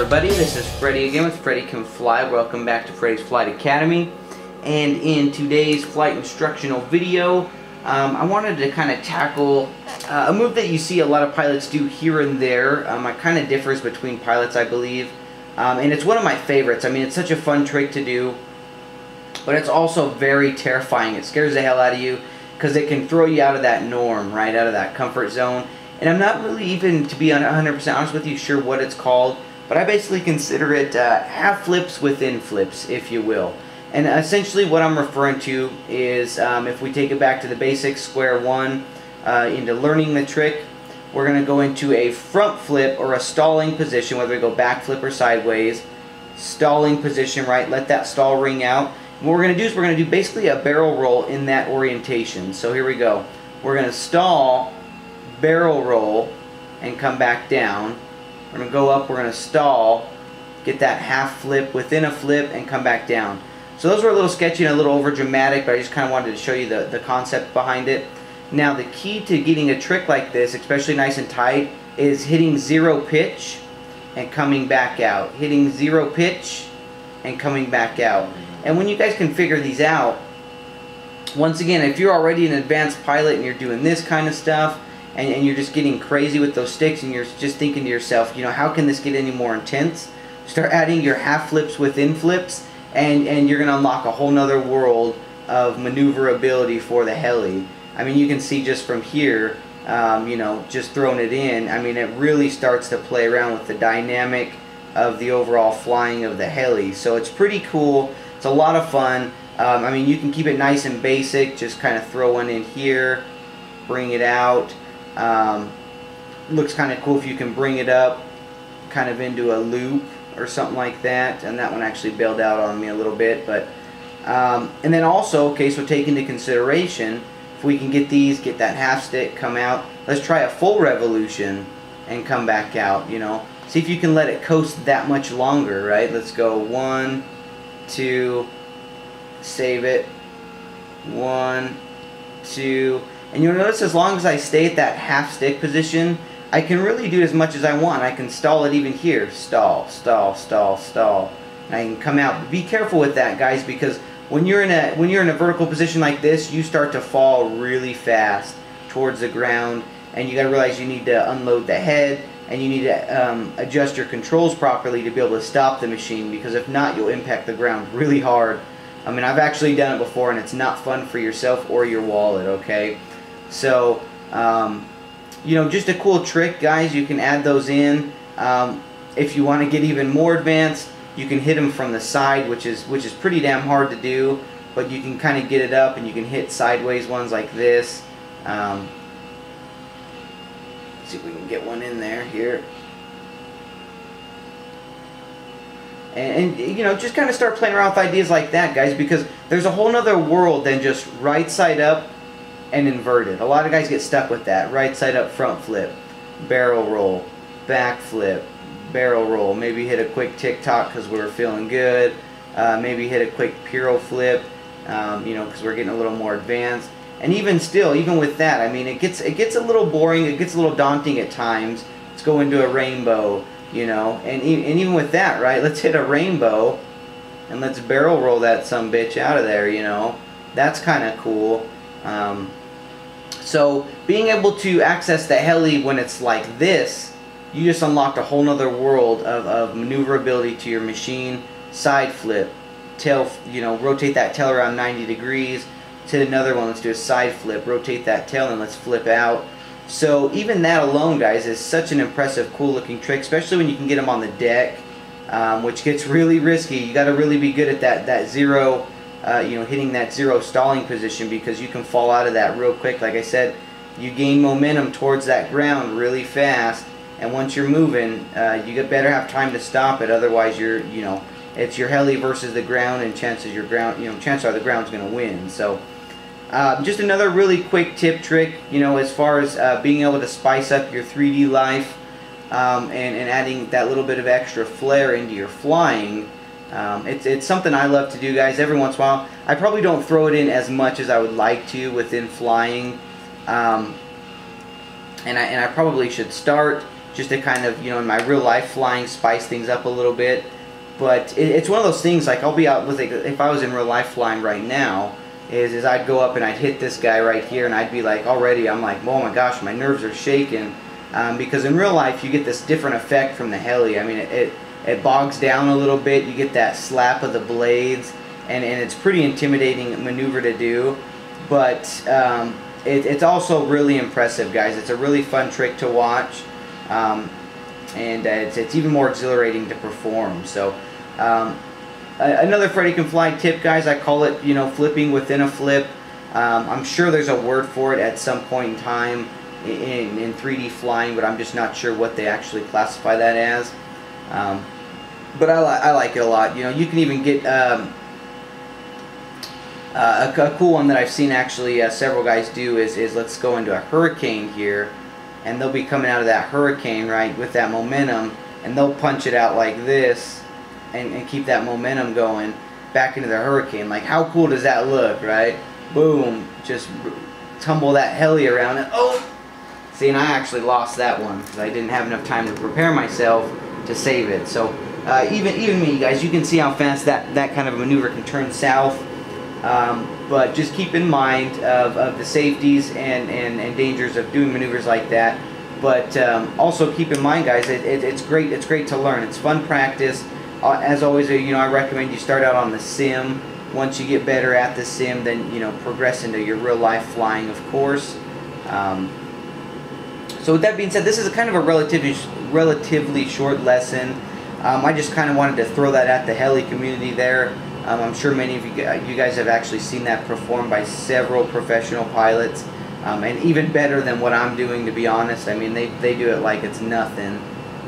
everybody, this is Freddy again with Freddy Can Fly. Welcome back to Freddys Flight Academy. And in today's flight instructional video, I wanted to kind of tackle a move that you see a lot of pilots do here and there. It kind of differs between pilots, I believe. And it's one of my favorites. I mean, it's such a fun trick to do, but it's also very terrifying. It scares the hell out of you because it can throw you out of that norm, right, out of that comfort zone. And I'm not really even, to be 100% honest with you, sure what it's called, but I basically consider it half flips within flips, if you will. And essentially what I'm referring to is, if we take it back to the basics, square one, into learning the trick, we're going to go into a front flip or a stalling position, whether we go back flip or sideways. Stalling position, right, let that stall ring out. And what we're going to do is we're going to do basically a barrel roll in that orientation. So here we go. We're going to stall, barrel roll, and come back down. We're going to go up, we're going to stall, get that half flip within a flip, and come back down. So those were a little sketchy and a little over dramatic, but I just kind of wanted to show you the concept behind it. Now the key to getting a trick like this, especially nice and tight, is hitting zero pitch and coming back out. Hitting zero pitch and coming back out. And when you guys can figure these out, once again, if you're already an advanced pilot and you're doing this kind of stuff, and you're just getting crazy with those sticks, and you're just thinking to yourself, you know, how can this get any more intense? Start adding your half flips within flips, and you're going to unlock a whole nother world of maneuverability for the heli. I mean, you can see just from here, you know, just throwing it in, I mean, it really starts to play around with the dynamic of the overall flying of the heli. So it's pretty cool. It's a lot of fun. I mean, you can keep it nice and basic, just kind of throw one in here, bring it out. Looks kind of cool if you can bring it up kind of into a loop or something like that. And that one actually bailed out on me a little bit, but and then also, okay, so take into consideration, if we can get these, get that half stick, come out, let's try a full revolution and come back out, you know, see if you can let it coast that much longer, right? Let's go 1, 2, save it, 1, 2. And you'll notice as long as I stay at that half stick position, I can really do as much as I want. I can stall it even here. Stall, stall, stall, stall. And I can come out. But be careful with that, guys, because when you're in a vertical position like this, you start to fall really fast towards the ground, and you got to realize you need to unload the head, and you need to adjust your controls properly to be able to stop the machine, because if not, you'll impact the ground really hard. I mean, I've actually done it before, and it's not fun for yourself or your wallet, okay? So, you know, just a cool trick, guys. You can add those in. If you want to get even more advanced, you can hit them from the side, which is pretty damn hard to do. But you can kind of get it up, and you can hit sideways ones like this. Let's see if we can get one in there here. And you know, just kind of start playing around with ideas like that, guys, because there's a whole nother world than just right side up and inverted. A lot of guys get stuck with that. Right side up front flip, barrel roll, back flip, barrel roll. Maybe hit a quick tick-tock because we're feeling good. Maybe hit a quick Piro flip, you know, because we're getting a little more advanced. And even still, even with that, I mean, it gets a little boring. It gets a little daunting at times. Let's go into a rainbow, you know, and even with that, right? Let's hit a rainbow, and let's barrel roll that sumbitch out of there, you know. That's kind of cool. So being able to access the heli when it's like this, you just unlocked a whole nother world of maneuverability to your machine. Side flip, tail, you know, rotate that tail around 90 degrees. Let's hit another one. Let's do a side flip, rotate that tail, and let's flip out. So even that alone, guys, is such an impressive, cool looking trick, especially when you can get them on the deck, which gets really risky. You got to really be good at that zero. You know, hitting that zero stalling position, because you can fall out of that real quick. Like I said, you gain momentum towards that ground really fast, and once you're moving, you better have time to stop it. Otherwise, you know, it's your heli versus the ground, and chances are the ground's going to win. So, just another really quick tip trick, you know, as far as being able to spice up your 3D life, and adding that little bit of extra flair into your flying. It's something I love to do, guys, every once in a while. I probably don't throw it in as much as I would like to within flying, and I probably should start just to kind of, you know, in my real life flying, spice things up a little bit. But it's one of those things, like I'll be out with, like, if I was in real life flying right now, is I'd go up and I'd hit this guy right here, and I'd be like, already I'm like, oh my gosh, my nerves are shaking, because in real life you get this different effect from the heli. I mean, it bogs down a little bit, you get that slap of the blades, and it's pretty intimidating maneuver to do, but it's also really impressive, guys. It's a really fun trick to watch, and it's even more exhilarating to perform. So another Freddy Can Fly tip, guys, I call it, you know, flipping within a flip. I'm sure there's a word for it at some point in time in 3D flying, but I'm just not sure what they actually classify that as. But I like it a lot. You know, you can even get a cool one that I've seen actually several guys do is let's go into a hurricane here, and they'll be coming out of that hurricane, right, with that momentum, and they'll punch it out like this and keep that momentum going back into the hurricane. Like, how cool does that look, right? Boom, just tumble that heli around, and oh, see, and I actually lost that one because I didn't have enough time to prepare myself to save it. So even me, guys, you can see how fast that kind of a maneuver can turn south. But just keep in mind of the safeties and dangers of doing maneuvers like that. But also keep in mind, guys, it's great to learn. It's fun practice. As always, you know, I recommend you start out on the sim. Once you get better at the sim, then, you know, progress into your real life flying, of course. So with that being said, this is a kind of a relatively short lesson. I just kind of wanted to throw that at the heli community there. I'm sure many of you guys have actually seen that performed by several professional pilots, and even better than what I'm doing, to be honest. I mean, they do it like it's nothing.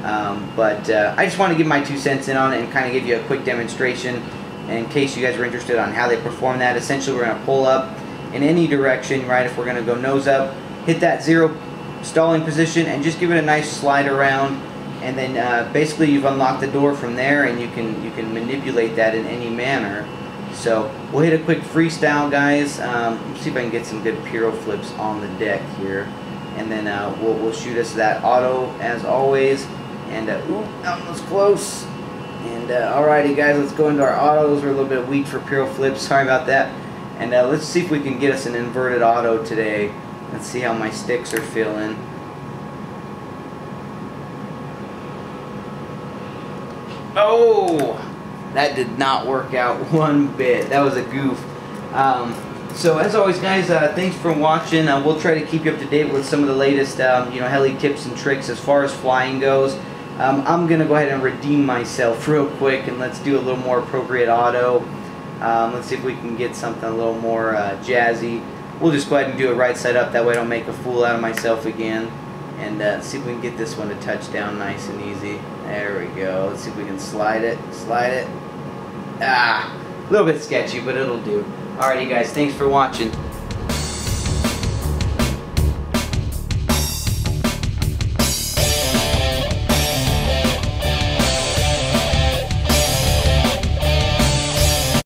But I just want to give my 2 cents in on it and kind of give you a quick demonstration in case you guys are interested on how they perform that. Essentially, we're going to pull up in any direction, right? If we're going to go nose up, hit that 0 stalling position and just give it a nice slide around, and then basically you've unlocked the door from there, and you can manipulate that in any manner. So we'll hit a quick freestyle, guys. Let's see if I can get some good pyro flips on the deck here, and then we'll shoot us that auto as always. And ooh, that one was close. And alrighty, guys, let's go into our autos. We're a little bit weak for pyro flips. Sorry about that. And let's see if we can get us an inverted auto today. Let's see how my sticks are feeling. Oh, that did not work out one bit. That was a goof. So as always, guys, thanks for watching. We'll try to keep you up to date with some of the latest, you know, heli tips and tricks as far as flying goes. I'm gonna go ahead and redeem myself real quick, and let's do a little more appropriate auto. Let's see if we can get something a little more jazzy. We'll just go ahead and do it right side up. That way I don't make a fool out of myself again. And see if we can get this one to touch down nice and easy. There we go. Let's see if we can slide it. Slide it. Ah, a little bit sketchy, but it'll do. Alrighty, guys, thanks for watching.